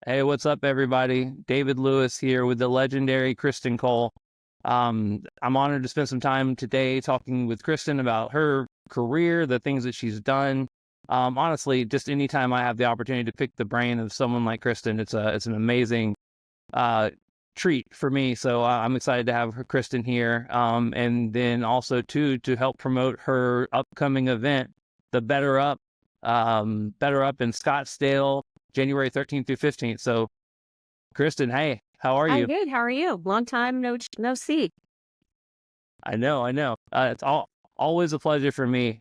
Hey, what's up, everybody? David Lewis here with the legendary Kristan Cole. I'm honored to spend some time today talking with Kristan about her career, the things that she's done. Honestly, just anytime I have the opportunity to pick the brain of someone like Kristan, it's an amazing uh, treat for me. So I'm excited to have Kristan here, and then also too to help promote her upcoming event, the Better Up in Scottsdale, January 13th through 15th. So, Kristan, hey, how are I'm you? good. How are you? Long time no see. I know, I know. Always a pleasure for me.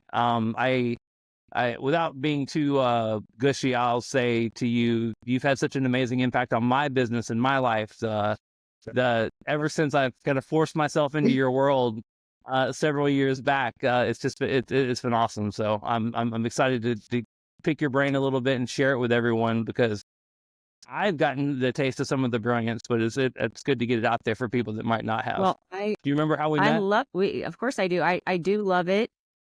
Without being too gushy, I'll say to you, you've had such an amazing impact on my business and my life. The ever since I've kind of forced myself into your world several years back, it's been awesome. So I'm excited to pick your brain a little bit and share it with everyone because I've gotten the taste of some of the brilliance, but it's good to get it out there for people that might not have. Well, I Do you remember how we I met? love we of course I do. I do love it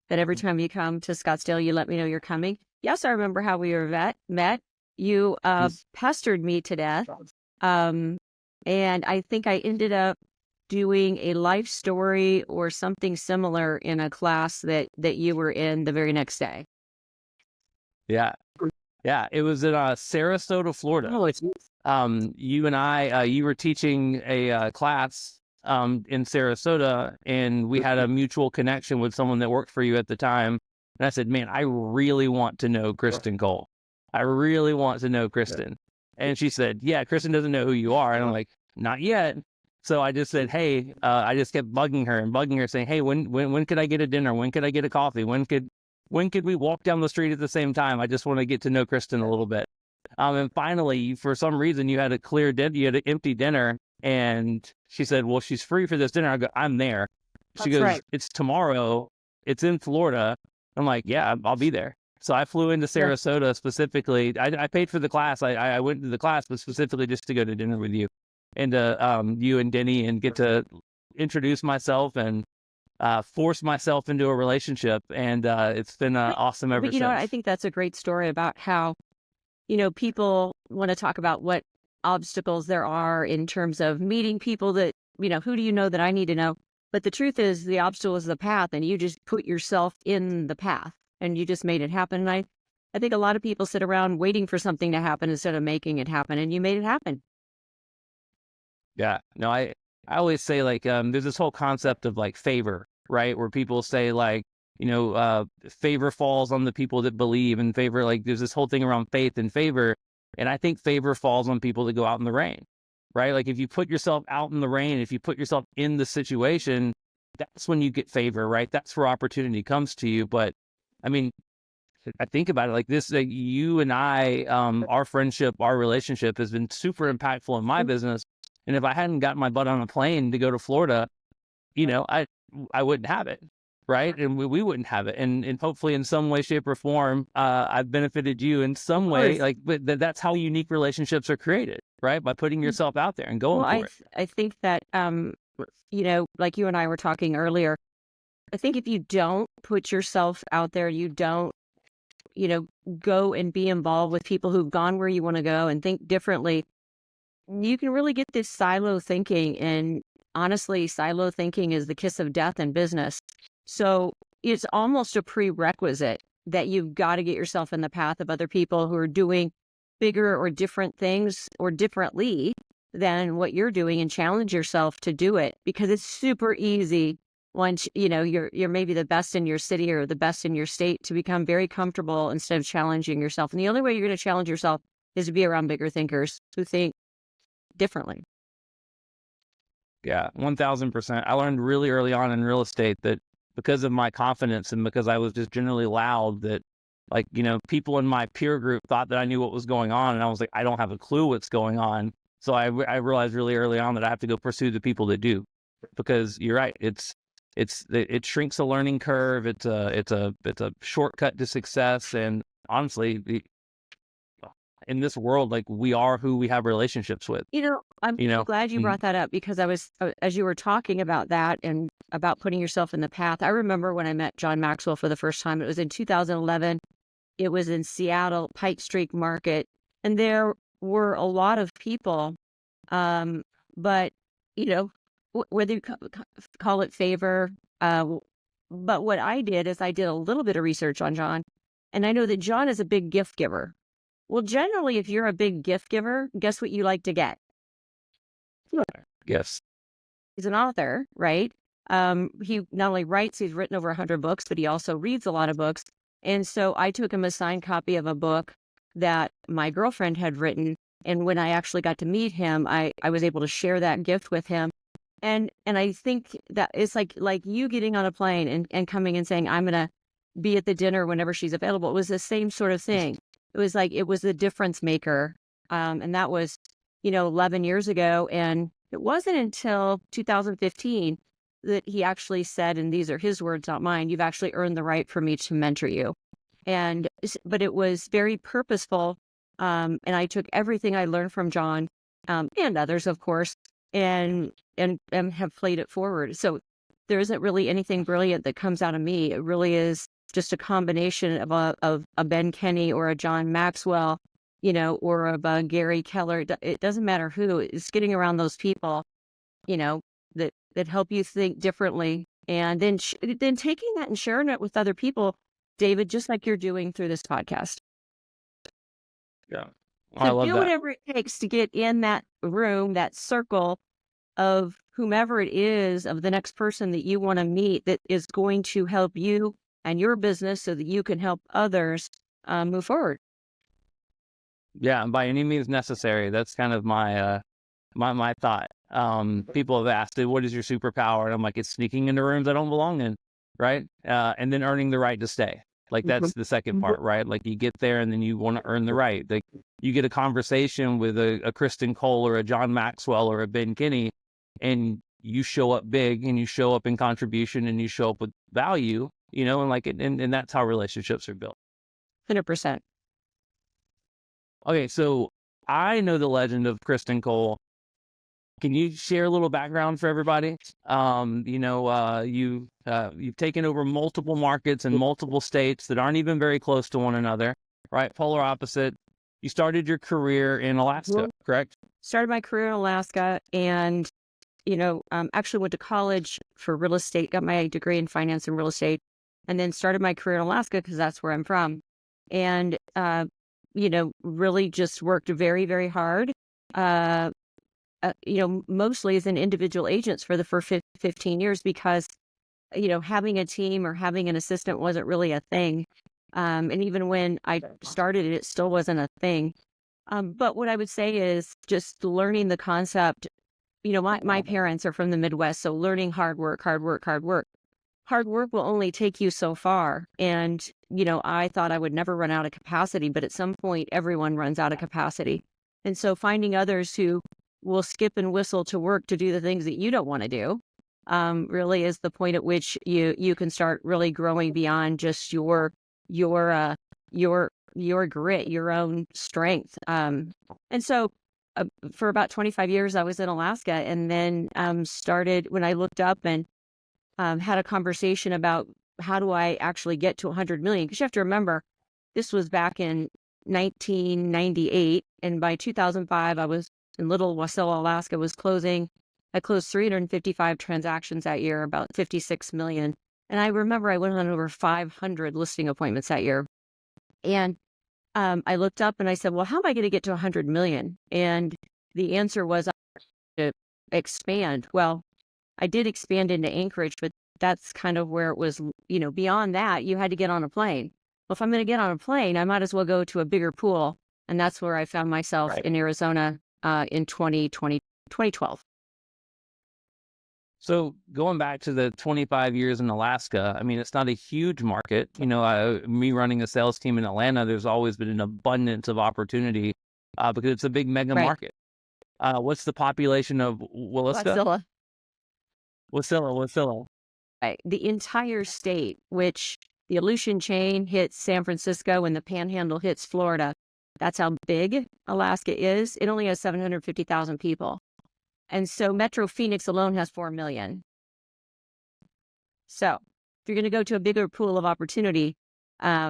that every time you come to Scottsdale, you let me know you're coming. Yes, I remember how we were met. You pestered me to death. Um, and I think I ended up doing a life story or something similar in a class that you were in the very next day. Yeah. Yeah. It was in Sarasota, Florida. Oh, it's You and I, you were teaching a class in Sarasota, and we had a mutual connection with someone that worked for you at the time. And I said, man, I really want to know Kristan Cole. I really want to know Kristan. And she said, yeah, Kristan doesn't know who you are. And I'm like, not yet. So I just said, hey, I just kept bugging her saying, hey, when could I get a dinner? When could I get a coffee? When could we walk down the street at the same time? I just want to get to know Kristan a little bit. And finally, for some reason, you had you had an empty dinner, and she said, well, she's free for this dinner. I go, I'm there. She That's goes, right. it's tomorrow. It's in Florida. I'm like, yeah, I'll be there. So I flew into Yeah. Sarasota specifically. I paid for the class. I went to the class, but specifically just to go to dinner with you and you and Denny, and get to introduce myself and force myself into a relationship. And it's been awesome ever But you know what? I since. think that's a great story about how people want to talk about what obstacles there are in terms of meeting people that, who do you know that I need to know? But the truth is the obstacle is the path, and you just put yourself in the path and you just made it happen. And I think a lot of people sit around waiting for something to happen instead of making it happen, and you made it happen. Yeah. No, I always say, like, there's this whole concept of like favor, right? Where people say like, favor falls on the people that believe, and favor, like, there's this whole thing around faith and favor. And I think favor falls on people that go out in the rain, right? Like if you put yourself out in the rain, if you put yourself in the situation, that's when you get favor, right? That's where opportunity comes to you. But I mean, I think about it like this, like you and I, our friendship, our relationship has been super impactful in my business. And if I hadn't gotten my butt on a plane to go to Florida, you know, I wouldn't have it, right? And we wouldn't have it. And hopefully in some way, shape, or form, I've benefited you in some Of way. course. Like, but that's how unique relationships are created, right? By putting yourself out there and going Well, for it. I think that like you and I were talking earlier, I think if you don't put yourself out there, you don't, go and be involved with people who've gone where you want to go and think differently, you can really get this silo thinking. And honestly, silo thinking is the kiss of death in business. So it's almost a prerequisite that you've got to get yourself in the path of other people who are doing bigger or different things or differently than what you're doing, and challenge yourself to do it, because it's super easy once you're maybe the best in your city or the best in your state to become very comfortable instead of challenging yourself. And the only way you're going to challenge yourself is to be around bigger thinkers who think differently. Yeah, 1000%. I learned really early on in real estate that because of my confidence and because I was just generally loud, that, like, people in my peer group thought that I knew what was going on. And I was like, I don't have a clue what's going on. So I realized really early on that I have to go pursue the people that do, because you're right. It shrinks the learning curve. It's a shortcut to success. And honestly, in this world, like, we are who we have relationships with, I'm you so know? glad you Mm. brought that up, because I was, as you were talking about that and about putting yourself in the path, I remember when I met John Maxwell for the first time. It was in 2011. It was in Seattle, Pike Street Market. And there were a lot of people. But, you know, whether you call it favor, but what I did is I did a little bit of research on John, and I know that John is a big gift giver. Well, generally, if you're a big gift giver, guess what you like to get? Yes. He's an author, right? He not only writes, he's written over 100 books, but he also reads a lot of books. And so I took him a signed copy of a book that my girlfriend had written. And when I actually got to meet him, I was able to share that gift with him. And I think that it's like you getting on a plane and coming and saying, I'm going to be at the dinner whenever she's available. It was the same sort of thing. It was like, it was the difference maker. And that was, 11 years ago. And it wasn't until 2015 that he actually said, and these are his words, not mine, you've actually earned the right for me to mentor you. But it was very purposeful. And I took everything I learned from John, and others, of course, and have played it forward. So there isn't really anything brilliant that comes out of me. It really is just a combination of a Ben Kinney or a John Maxwell, or of a Gary Keller. It doesn't matter who. It's getting around those people, that help you think differently, and then taking that and sharing it with other people, David, just like you're doing through this podcast. Yeah. So I love do that. whatever it takes to get in that room, that circle of whomever it is, of the next person that you want to meet that is going to help you and your business so that you can help others move forward. Yeah, by any means necessary. That's kind of my my thought. People have asked, what is your superpower? And I'm like, it's sneaking into rooms I don't belong in, right? And then earning the right to stay. Like, that's the second part, right? Like, you get there and then you want to earn the right. Like, you get a conversation with a Kristan Cole or a John Maxwell or a Ben Kinney, and you show up big and you show up in contribution and you show up with value, and that's how relationships are built. 100%. Okay, so I know the legend of Kristan Cole. Can you share a little background for everybody? You've taken over multiple markets in multiple states that aren't even very close to one another, right? Polar opposite. You started your career in Alaska, correct? Started my career in Alaska, and actually went to college for real estate, got my degree in finance and real estate, and then started my career in Alaska because that's where I'm from. And, really just worked very, very hard. Mostly as an individual agent for the first 15 years because, having a team or having an assistant wasn't really a thing. And even when I started it still wasn't a thing. But what I would say is just learning the concept. My parents are from the Midwest, so learning hard work. Hard work will only take you so far. And, I thought I would never run out of capacity, but at some point everyone runs out of capacity. And so finding others who will skip and whistle to work to do the things that you don't want to do, really is the point at which you can start really growing beyond just your grit, your own strength. And so for about 25 years, I was in Alaska, and then started when I looked up and had a conversation about how do I actually get to 100 million? Because you have to remember, this was back in 1998, and by 2005, I was in Little Wasilla, Alaska, was closing. I closed 355 transactions that year, about 56 million. And I remember I went on over 500 listing appointments that year. And I looked up and I said, well, how am I going to get to 100 million? And the answer was to expand. Well, I did expand into Anchorage, but that's kind of where it was, beyond that, you had to get on a plane. Well, if I'm going to get on a plane, I might as well go to a bigger pool. And that's where I found myself in Arizona in 2012. So going back to the 25 years in Alaska, I mean, it's not a huge market. Me running a sales team in Atlanta, there's always been an abundance of opportunity because it's a big mega market. What's the population of Williston? Wasilla. Right. The entire state, which the Aleutian chain hits San Francisco and the Panhandle hits Florida. That's how big Alaska is. It only has 750,000 people. And so Metro Phoenix alone has 4 million. So if you're going to go to a bigger pool of opportunity,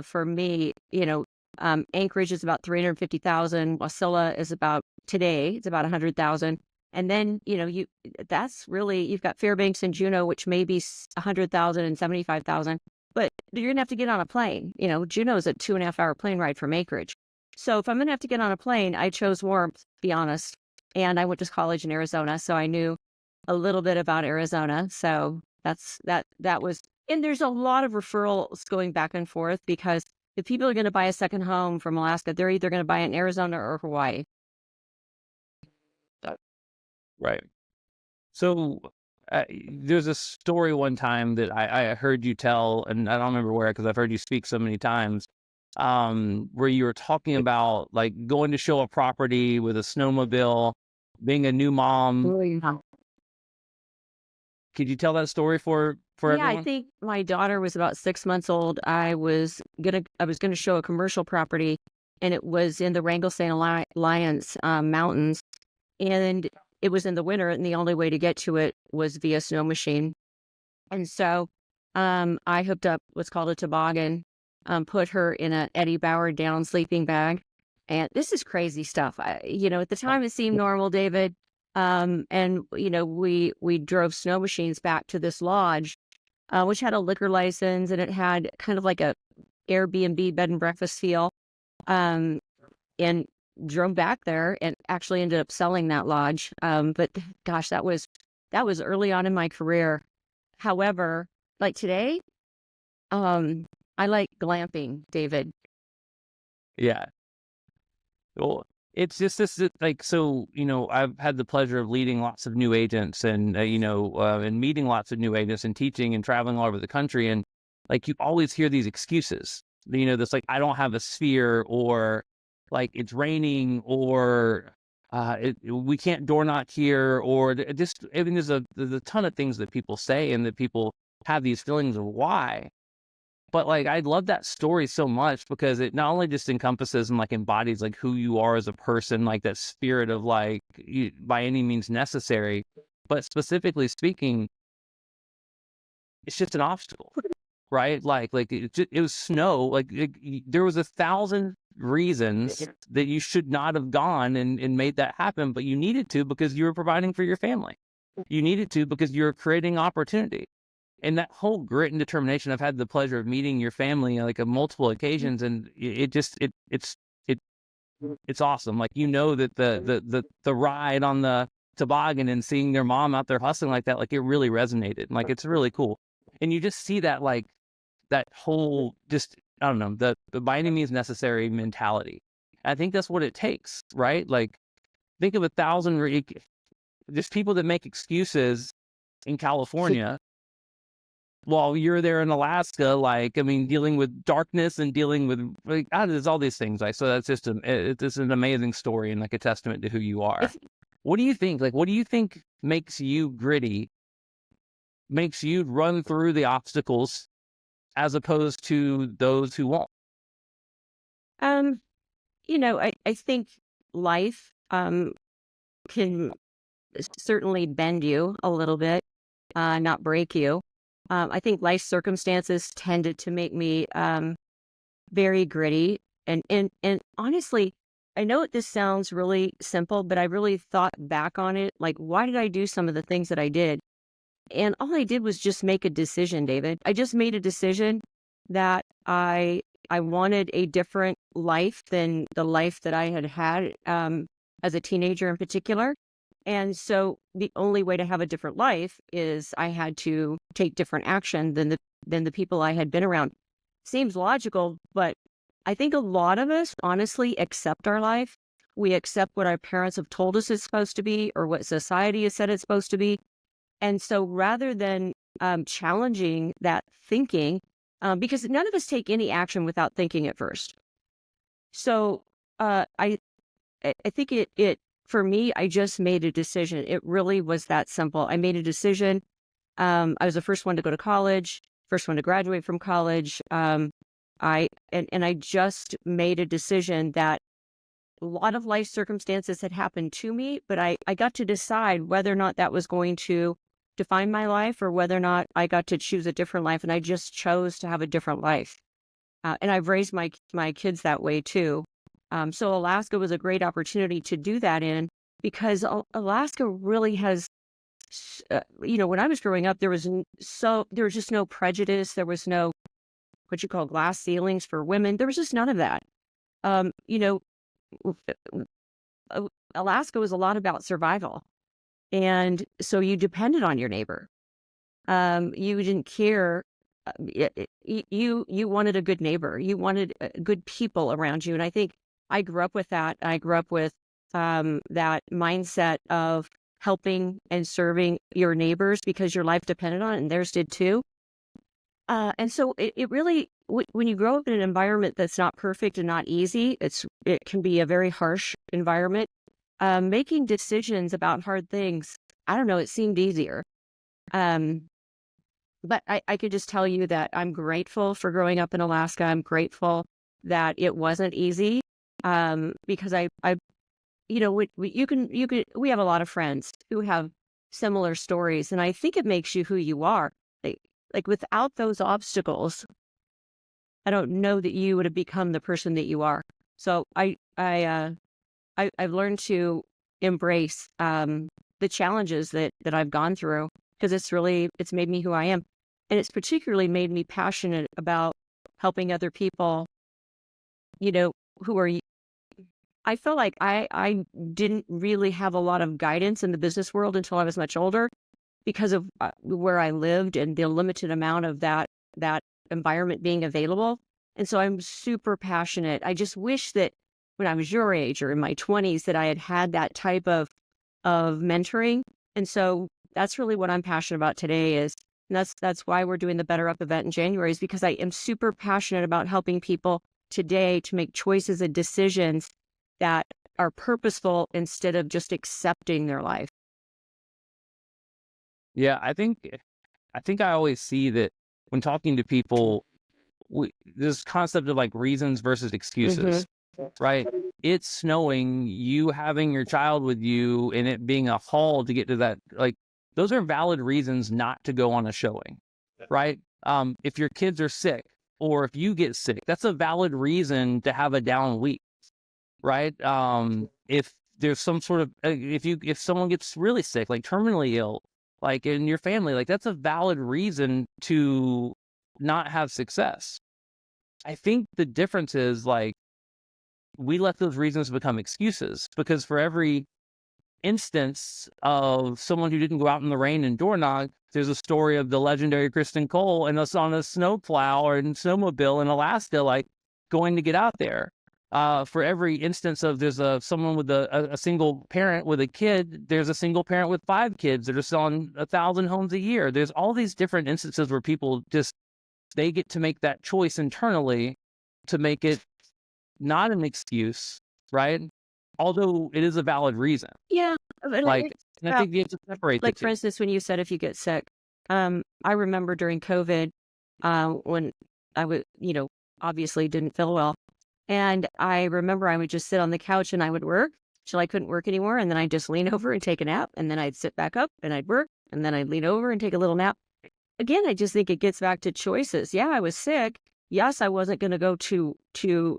for me, Anchorage is about 350,000. Wasilla is about today, it's about 100,000. And then, that's really, you've got Fairbanks and Juneau, which may be 100,000 and 75,000, but you're going to have to get on a plane. Juneau is a 2.5 hour plane ride from Anchorage. So if I'm going to have to get on a plane, I chose warmth, to be honest. And I went to college in Arizona, so I knew a little bit about Arizona. So that was, and there's a lot of referrals going back and forth because if people are going to buy a second home from Alaska, they're either going to buy it in Arizona or Hawaii. Right. So there's a story one time that I heard you tell, and I don't remember where because I've heard you speak so many times, where you were talking about like going to show a property with a snowmobile, being a new mom. Oh, yeah. Could you tell that story for Yeah, everyone? I think my daughter was about 6 months old. I was gonna show a commercial property, and it was in the Wrangell St. Alliance mountains, and it was in the winter, and the only way to get to it was via snow machine. And so, I hooked up what's called a toboggan, put her in a Eddie Bauer down sleeping bag, and this is crazy stuff. At the time it seemed normal, David. And we drove snow machines back to this lodge, which had a liquor license, and it had kind of like a Airbnb bed and breakfast feel. And drove back there and actually ended up selling that lodge. But gosh, that was early on in my career. However, like today, I like glamping, David. Yeah. Well, it's just this like, so, I've had the pleasure of leading lots of new agents and, and meeting lots of new agents and teaching and traveling all over the country. And like, you always hear these excuses, this like, I don't have a sphere, or like it's raining, or we can't door knock here, or just, I mean, there's a ton of things that people say and that people have these feelings of why. But like, I love that story so much because it not only just encompasses and like embodies like who you are as a person, like that spirit of like by any means necessary, but specifically speaking, it's just an obstacle, right? Like it was snow. Like there was 1,000 reasons that you should not have gone and made that happen, but you needed to because you were providing for your family. You needed to because you were creating opportunity. And that whole grit and determination, I've had the pleasure of meeting your family like on multiple occasions, and it's awesome. Like, that the ride on the toboggan and seeing their mom out there hustling like that, like it really resonated. Like, it's really cool. And you just see that, like that whole, just, I don't know, the by any means necessary mentality. I think that's what it takes, right? Like, think of 1,000, just people that make excuses in California while you're there in Alaska, like, I mean, dealing with darkness and dealing with, like, there's all these things. Like, so that's just it's an amazing story and like a testament to who you are. What do you think? Like, what do you think makes you gritty, makes you run through the obstacles as opposed to those who won't? I think life can certainly bend you a little bit, not break you. I think life circumstances tended to make me very gritty. And honestly, I know this sounds really simple, but I really thought back on it. Like, why did I do some of the things that I did? And all I did was just make a decision, David. I just made a decision that I wanted a different life than the life that I had had as a teenager in particular. And so the only way to have a different life is I had to take different action than the people I had been around. Seems logical, but I think a lot of us honestly accept our life. We accept what our parents have told us it's supposed to be or what society has said it's supposed to be. And so rather than challenging that thinking, because none of us take any action without thinking at first. So I think it for me, I just made a decision. It really was that simple. I made a decision. I was the first one to go to college, first one to graduate from college. I just made a decision that a lot of life circumstances had happened to me, but I got to decide whether or not that was going to define my life or whether or not I got to choose a different life. And I just chose to have a different life. And I've raised my kids that way too. So Alaska was a great opportunity to do that in, because Alaska really has, when I was growing up, there was just no prejudice. There was no what you call glass ceilings for women. There was just none of that. Um, you know, w- Alaska was a lot about survival, and so you depended on your neighbor. You didn't care. You wanted a good neighbor. You wanted good people around you, and I think I grew up with that. I grew up with that mindset of helping and serving your neighbors because your life depended on it, and theirs did too. And so it really, when you grow up in an environment that's not perfect and not easy, it can be a very harsh environment. Making decisions about hard things, I don't know, it seemed easier. Um, but I could just tell you that I'm grateful for growing up in Alaska. I'm grateful that it wasn't easy, because we have a lot of friends who have similar stories, and I think it makes you who you are. Like without those obstacles, I don't know that you would have become the person that you are. So I've learned to embrace the challenges that I've gone through, because it's made me who I am, and it's particularly made me passionate about helping other people. You know, who are I feel like I didn't really have a lot of guidance in the business world until I was much older, because of where I lived and the limited amount of that environment being available. And so I'm super passionate. I just wish that when I was your age or in my 20s that I had had that type of mentoring. And so that's really what I'm passionate about today is, and that's why we're doing the Better Up event in January, is because I am super passionate about helping people today to make choices and decisions that are purposeful instead of just accepting their life. Yeah, I think I always see that when talking to people, this concept of like reasons versus Hmm. excuses, right? It's snowing, you having your child with you, and it being a haul to get to that. Like, those are valid reasons not to go on a showing, right? If your kids are sick or if you get sick, that's a valid reason to have a down week, right? If there's some sort of if someone gets really sick, like terminally ill, like in your family, like that's a valid reason to not have success. I think the difference is like we let those reasons become excuses, because for every instance of someone who didn't go out in the rain and door knock, there's a story of the legendary Kristan Cole and us on a snowplow or in snowmobile in Alaska, like going to get out there. For every instance of there's someone with a single parent with a kid, there's a single parent with 5 kids that are selling 1,000 homes a year. There's all these different instances where people just they get to make that choice internally to make it not an excuse, right? Although it is a valid reason. Yeah, but Like, it's and I about, think you have to separate the like, for two. instance, when you said if you get sick, I remember during COVID, when I would, obviously didn't feel well. And I remember I would just sit on the couch and I would work till I couldn't work anymore. And then I'd just lean over and take a nap. And then I'd sit back up and I'd work. And then I'd lean over and take a little nap. Again, I just think it gets back to choices. Yeah, I was sick. Yes, I wasn't going to go to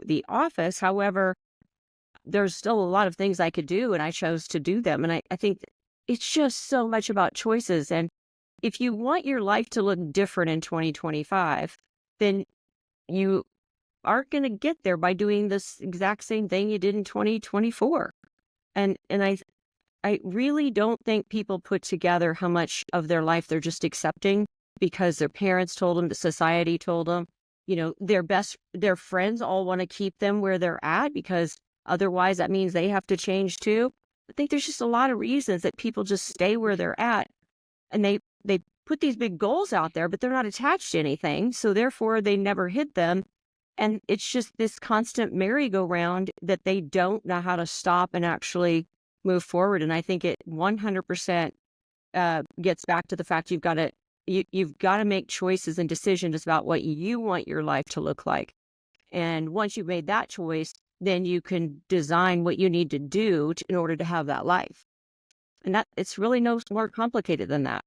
the office. However, there's still a lot of things I could do, and I chose to do them. And I think it's just so much about choices. And if you want your life to look different in 2025, then you aren't going to get there by doing this exact same thing you did in 2024. And I really don't think people put together how much of their life they're just accepting because their parents told them, the society told them, their friends all want to keep them where they're at because otherwise that means they have to change too. I think there's just a lot of reasons that people just stay where they're at, and they put these big goals out there, but they're not attached to anything. So therefore they never hit them. And it's just this constant merry-go-round that they don't know how to stop and actually move forward. And I think it 100% gets back to the fact you've got to make choices and decisions about what you want your life to look like. And once you've made that choice, then you can design what you need to do in order to have that life. And that it's really no more complicated than that.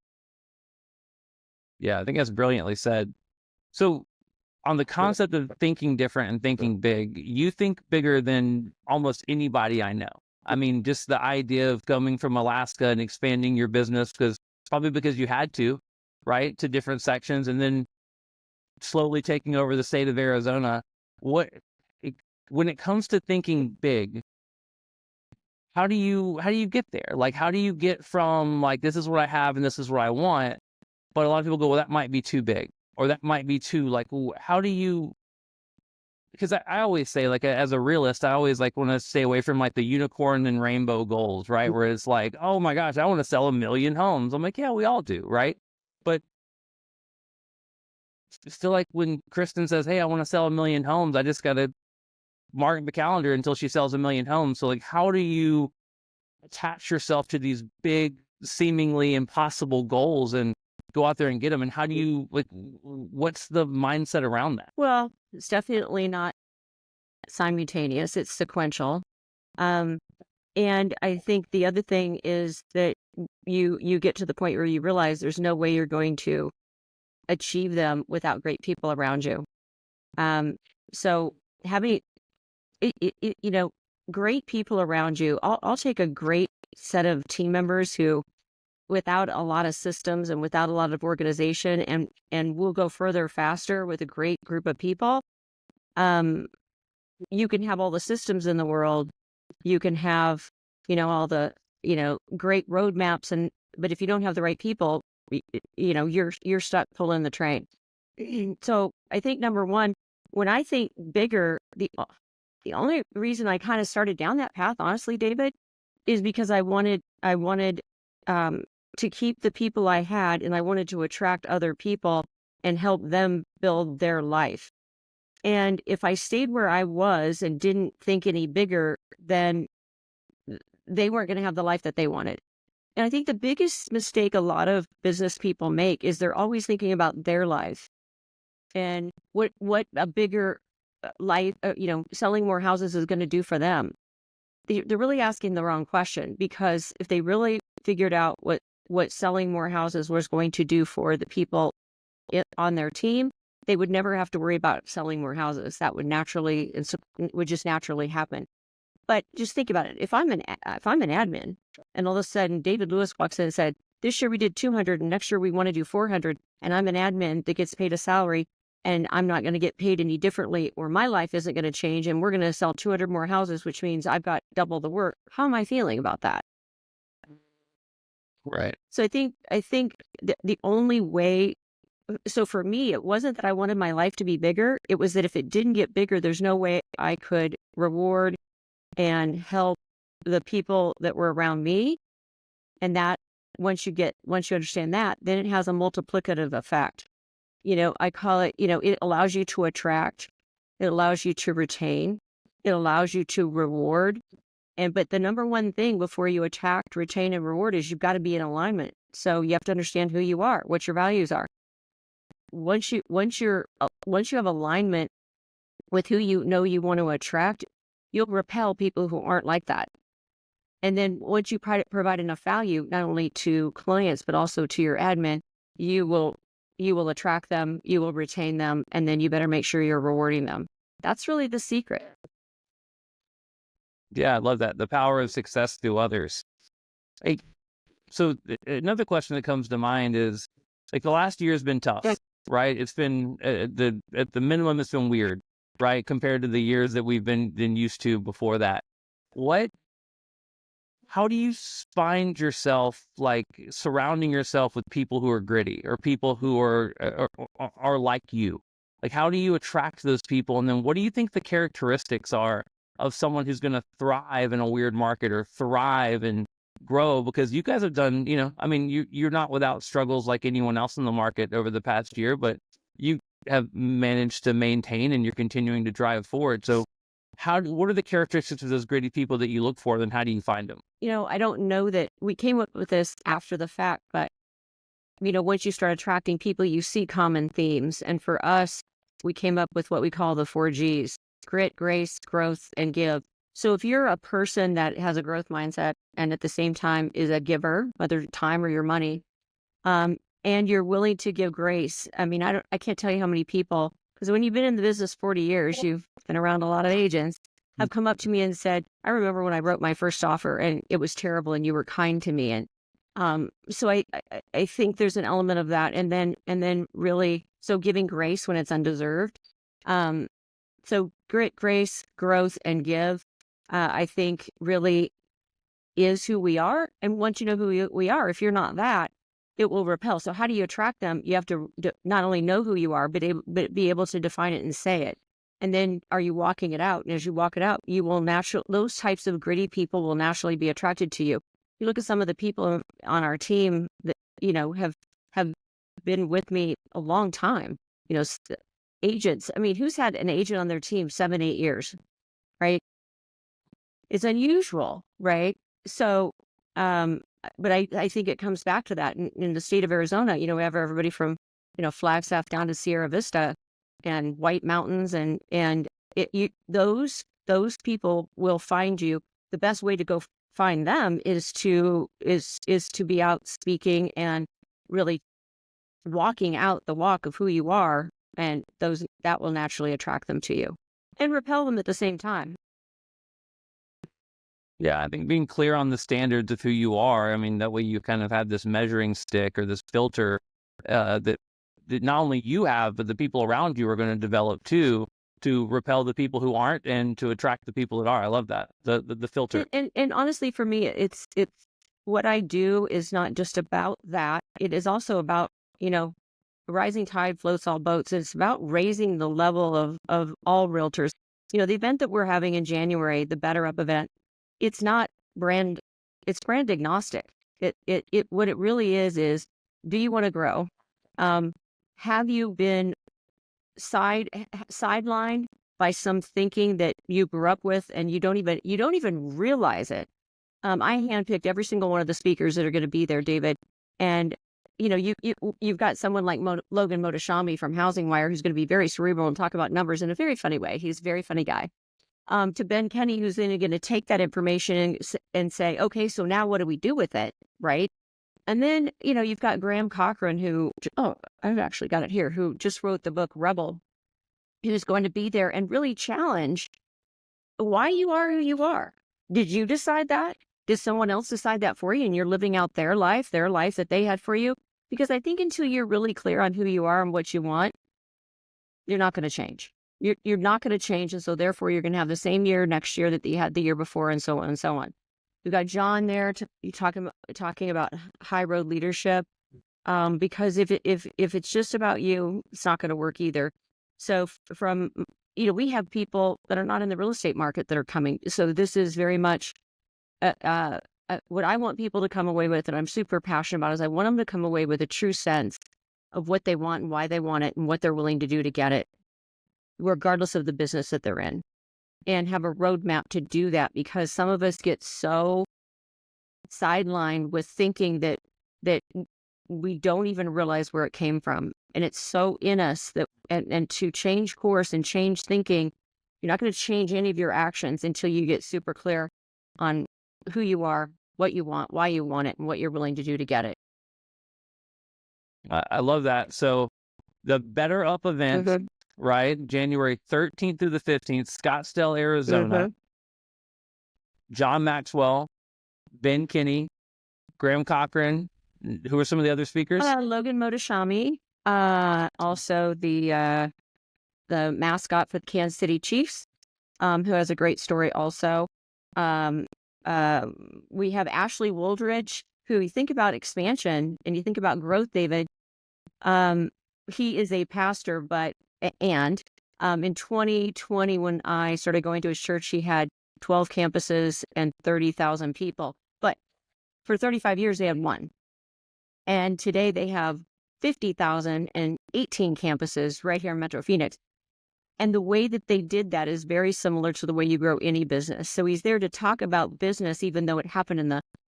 Yeah, I think that's brilliantly said. So on the concept of thinking different and thinking big, you think bigger than almost anybody I know. I mean, just the idea of coming from Alaska and expanding your business probably because you had to, right, to different sections, and then slowly taking over the state of Arizona. When it comes to thinking big, how do you get there? Like, how do you get from like, this is what I have and this is what I want? But a lot of people go, well, that might be too big, or that might be too like, how do you, because I always say, like, as a realist, I always like want to stay away from like the unicorn and rainbow goals, right? Where it's like, oh my gosh, I want to sell 1 million homes. I'm like, yeah, we all do, right? But still, like when Kristan says, hey, I want to sell 1 million homes, I just got to mark the calendar until she sells 1 million homes. So like, how do you attach yourself to these big, seemingly impossible goals and go out there and get them? And how do you, like, what's the mindset around that? Well, it's definitely not simultaneous. It's sequential. And I think the other thing is that you get to the point where you realize there's no way you're going to achieve them without great people around you. So having, great people around you, I'll take a great set of team members who, without a lot of systems and without a lot of organization, and we'll go further faster with a great group of people. You can have all the systems in the world. You can have, all the, great roadmaps, but if you don't have the right people, you're stuck pulling the train. So I think number one, when I think bigger, the only reason I kind of started down that path, honestly, David, is because I wanted to keep the people I had, and I wanted to attract other people and help them build their life. And if I stayed where I was and didn't think any bigger, then they weren't going to have the life that they wanted. And I think the biggest mistake a lot of business people make is they're always thinking about their life and what a bigger life, selling more houses is going to do for them. They're really asking the wrong question, because if they really figured out what selling more houses was going to do for the people on their team, they would never have to worry about selling more houses. That would just naturally happen. But just think about it. If I'm an admin, and all of a sudden David Lewis walks in and said, this year we did 200 and next year we want to do 400, and I'm an admin that gets paid a salary, and I'm not going to get paid any differently, or my life isn't going to change, and we're going to sell 200 more houses, which means I've got double the work. How am I feeling about that? Right. So I think the only way, so for me, it wasn't that I wanted my life to be bigger. It was that if it didn't get bigger, there's no way I could reward and help the people that were around me. And that once you understand that, then it has a multiplicative effect. I call it, it allows you to attract, it allows you to retain, it allows you to reward. But the number one thing before you attract, retain, and reward is you've got to be in alignment. So you have to understand who you are, what your values are. Once you have alignment with who you want to attract, you'll repel people who aren't like that. And then once you provide enough value, not only to clients, but also to your admin, you will attract them, you will retain them, and then you better make sure you're rewarding them. That's really the secret. Yeah, I love that. The power of success through others. Hey, so another question that comes to mind is, like, the last year has been tough, right? It's been at the minimum, it's been weird, right? Compared to the years that we've been used to before that. How do you find yourself, like, surrounding yourself with people who are gritty, or people who are like you? Like, how do you attract those people? And then what do you think the characteristics are of someone who's going to thrive in a weird market, or thrive and grow? Because you guys have done, you're not without struggles like anyone else in the market over the past year, but you have managed to maintain, and you're continuing to drive forward. So what are the characteristics of those gritty people that you look for, and how do you find them? I don't know that we came up with this after the fact, but, once you start attracting people, you see common themes. And for us, we came up with what we call the 4 Gs: grit, grace, growth, and give. So if you're a person that has a growth mindset and at the same time is a giver, whether time or your money, and you're willing to give grace. I can't tell you how many people, Because when you've been in the business 40 years, you've been around a lot of agents, have come up to me and said, I remember when I wrote my first offer and it was terrible and you were kind to me. And so I think there's an element of that. And then really, so giving grace when it's undeserved. So grit, grace, growth, and give, I think really is who we are. And once you know who we are, if you're not that, it will repel. So how do you attract them? You have to not only know who you are, but be able to define it and say it. And then are you walking it out? And as you walk it out, you will those types of gritty people will naturally be attracted to you. You look at some of the people on our team that, have been with me a long time, agents. I mean, who's had an agent on their team 7, 8 years, right? It's unusual, right? So, but I think it comes back to that in the state of Arizona. We have everybody from, Flagstaff down to Sierra Vista and White Mountains, and those people will find you. The best way to go find them is to be out speaking and really walking out the walk of who you are, and that will naturally attract them to you and repel them at the same time. Yeah, I think being clear on the standards of who you are, I mean, that way you kind of have this measuring stick or this filter that not only you have, but the people around you are going to develop too, to repel the people who aren't and to attract the people that are. I love that, the filter. And honestly, for me, it's what I do is not just about that. It is also about, rising tide floats all boats. It's about raising the level of all realtors. The event that we're having in January, the Better Up event, it's not brand, it's brand agnostic. What it really is, do you want to grow? Have you been sidelined by some thinking that you grew up with and you don't even realize it? I handpicked every single one of the speakers that are going to be there, David. And you've got someone like Logan Motoshami from Housing Wire, who's going to be very cerebral and talk about numbers in a very funny way. He's a very funny guy. To Ben Kinney, who's then going to take that information and say, okay, so now what do we do with it, right? And then, you've got Graham Cochran, who, I've actually got it here, who just wrote the book Rebel, who's going to be there and really challenge why you are who you are. Did you decide that? Did someone else decide that for you and you're living out their life that they had for you? Because I think until you're really clear on who you are and what you want, you're not going to change. You're not going to change. And so therefore you're going to have the same year next year that you had the year before, and so on and so on. We've got John there talking about high road leadership. Because if it's just about you, it's not going to work either. So we have people that are not in the real estate market that are coming. So this is very much what I want people to come away with, and I'm super passionate about, is I want them to come away with a true sense of what they want and why they want it and what they're willing to do to get it, regardless of the business that they're in, and have a roadmap to do that. Because some of us get so sidelined with thinking that we don't even realize where it came from. And it's so in us that, and to change course and change thinking, you're not going to change any of your actions until you get super clear on who you are, what you want, why you want it, and what you're willing to do to get it. I love that. So the Better Up event, right? January 13th through the 15th, Scottsdale, Arizona. John Maxwell, Ben Kinney, Graham Cochran. Who are some of the other speakers? Logan Motoshami, also the mascot for the Kansas City Chiefs, who has a great story also. We have Ashley Woldridge, who, you think about expansion and you think about growth, David. He is a pastor, in 2020, when I started going to his church, he had 12 campuses and 30,000 people. But for 35 years, they had one. And today they have 50,000 and 18 campuses right here in Metro Phoenix. And the way that they did that is very similar to the way you grow any business. So he's there to talk about business, even though it happened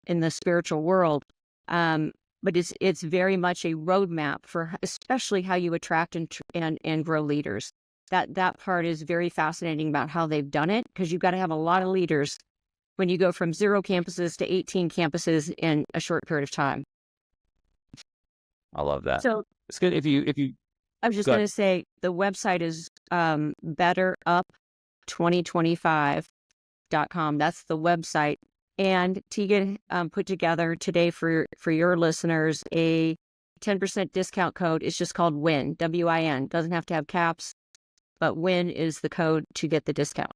in the spiritual world. But it's very much a roadmap for especially how you attract and grow leaders. That part is very fascinating about how they've done it, because you've got to have a lot of leaders when you go from 0 campuses to 18 campuses in a short period of time. I love that. So it's good if you I was just going Good. to say the website is betterup2025.com. That's the website. And Tegan put together today for your listeners a 10% discount code. It's just called WIN, WIN. Doesn't have to have caps, but WIN is the code to get the discount.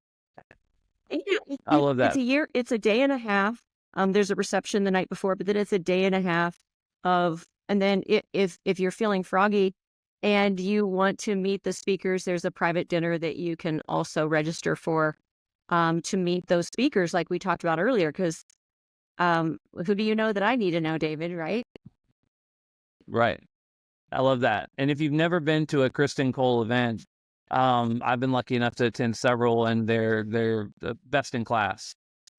I love It's that. a year. It's a day and a half. There's a reception the night before, but then it's a day and a half of. And then if you're feeling froggy and you want to meet the speakers, there's a private dinner that you can also register for to meet those speakers, like we talked about earlier. Because who do you know that I need to know, David? Right? Right. I love that. And if you've never been to a Kristan Cole event, I've been lucky enough to attend several, and they're the best in class.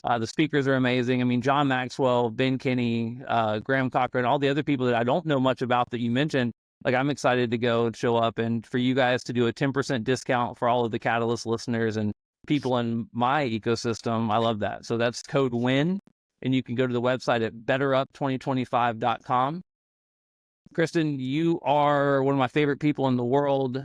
The speakers are amazing. I mean, John Maxwell, Ben Kinney, Graham Cochran, all the other people that I don't know much about that you mentioned. Like, I'm excited to go and show up, and for you guys to do a 10% discount for all of the Catalyst listeners and people in my ecosystem. I love that. So that's code WIN, and you can go to the website at betterup2025.com. Kristan, you are one of my favorite people in the world.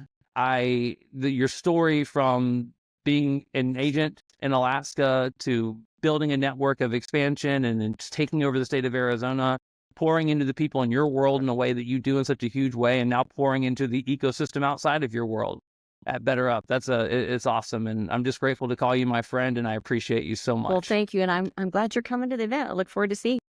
Your story from being an agent in Alaska to building a network of expansion and then just taking over the state of Arizona, pouring into the people in your world in a way that you do in such a huge way, and now pouring into the ecosystem outside of your world at Better Up. It's awesome. And I'm just grateful to call you my friend, and I appreciate you so much. Well, thank you. And I'm glad you're coming to the event. I look forward to seeing you.